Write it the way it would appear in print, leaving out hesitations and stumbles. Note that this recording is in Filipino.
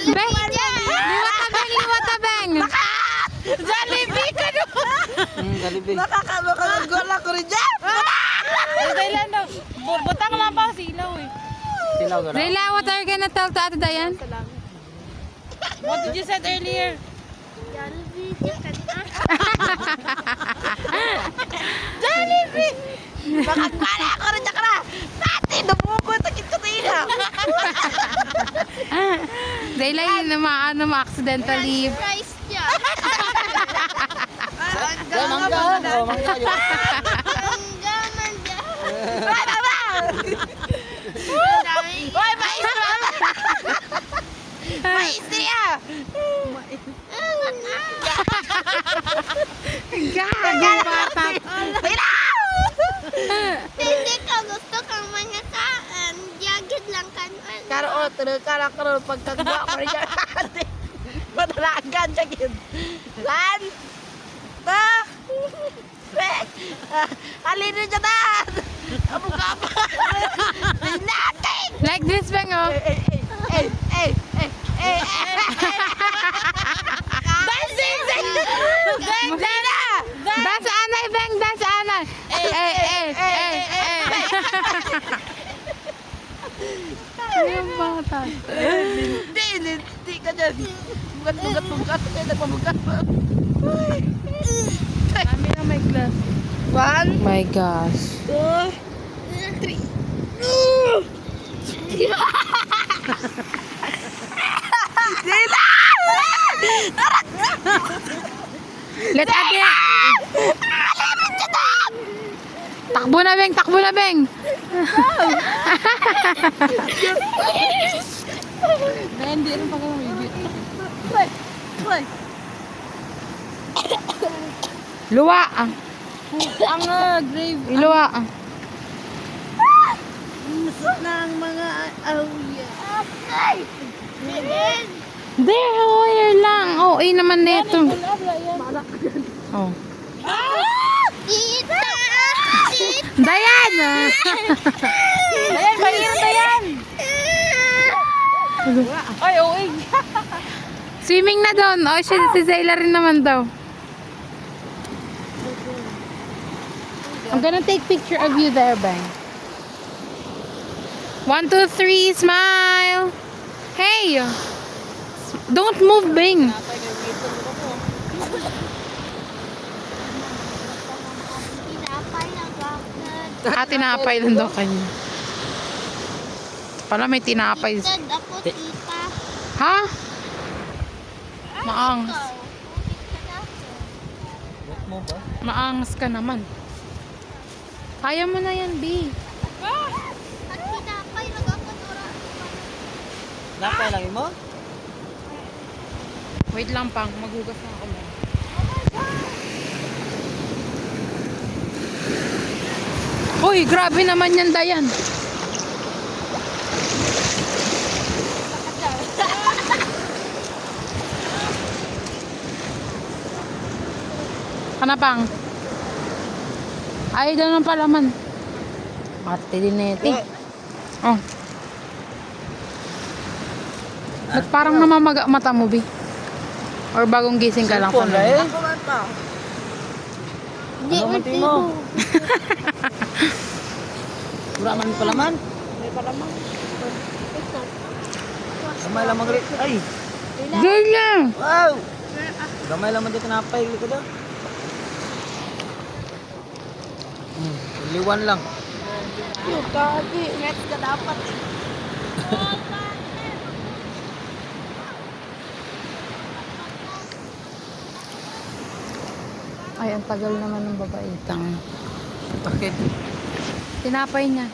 Beng! Liwat na, Beng! Jollibee ka doon! Jollibee. Nakakabakagol ako rin dyan! Thailand daw. Butang lang pa silaw eh. Silaw ka na. Layla, what are you gonna tell to Ate Dayan? What did you said earlier? Jollibee! Makagmala ako rin dyan ka na! Pati, namukot ang kitsutina! Layla, yun na ma-accidentally. Price niya. Ay, mangga. Oh, mangga yun. Hanggaman niya. Ano ba? Hoy, mais ba? Mais niya! Gago, bata. Hindi ka gusto kang mga kaan. Yagid lang kanuan. Karo, tulog ka lang karo pagkagwa ko rin dyan. Matalagan siya yun. Lan! Ba! Alin rin dyan na! Amo ka pa! Natin! Like this, Beng, oh. Dancing! Dana! Dance anay, Beng, dance anay. Yung bata. Hindi ka dyan. Bugat. Kaya nagpabugat pa. Kami na may glass. One, My gosh. 2, 3. Sila! Let Ate. Takbo na, Beng, takbo na, Beng. Hindi rin pa kami may Play. Luwa. Ang grave. Iluwa. Ng mga awya. There, wire lang. Oh, naman neto. Oh. Tita! Dayan! Ayan, mahirap na yan. Ay, okay. Swimming na doon. Oh, si Zayla rin naman daw. I'm gonna take picture of you there, Bang. 1, 2, 3, smile! Hey! Don't move, Bang! Tinapay na gagad. Tinapay lang daw kanya. Pala may tinapay. Tad ako, tita. Ha? Maangas. Ikaw. Wait mo ba? Maangas ka naman. Kaya mo na yan, B. At tinapay na gagad. Napay lang mo? Wait lang, pang. Maghugas na ako. Uy, grabe naman yan, Dayan. Ano pang? Ay, doon ang palaman. Ate din neti. Oh. Ba't parang namamaga mata mo, Bi? Or bagong gising ka lang? Cellphone pa na eh. Ako man pa. Hindi, Ano man mo? Wala man pala man. May palamang. Gamay lang mag Ay! Ganyan! Wow! Gamay lang man dito napay ko daw. Liwan lang. Yung kagi. Ngets ka dapat. Ay, ang tagal naman ng babaitang. Bakit? Tinapay niya.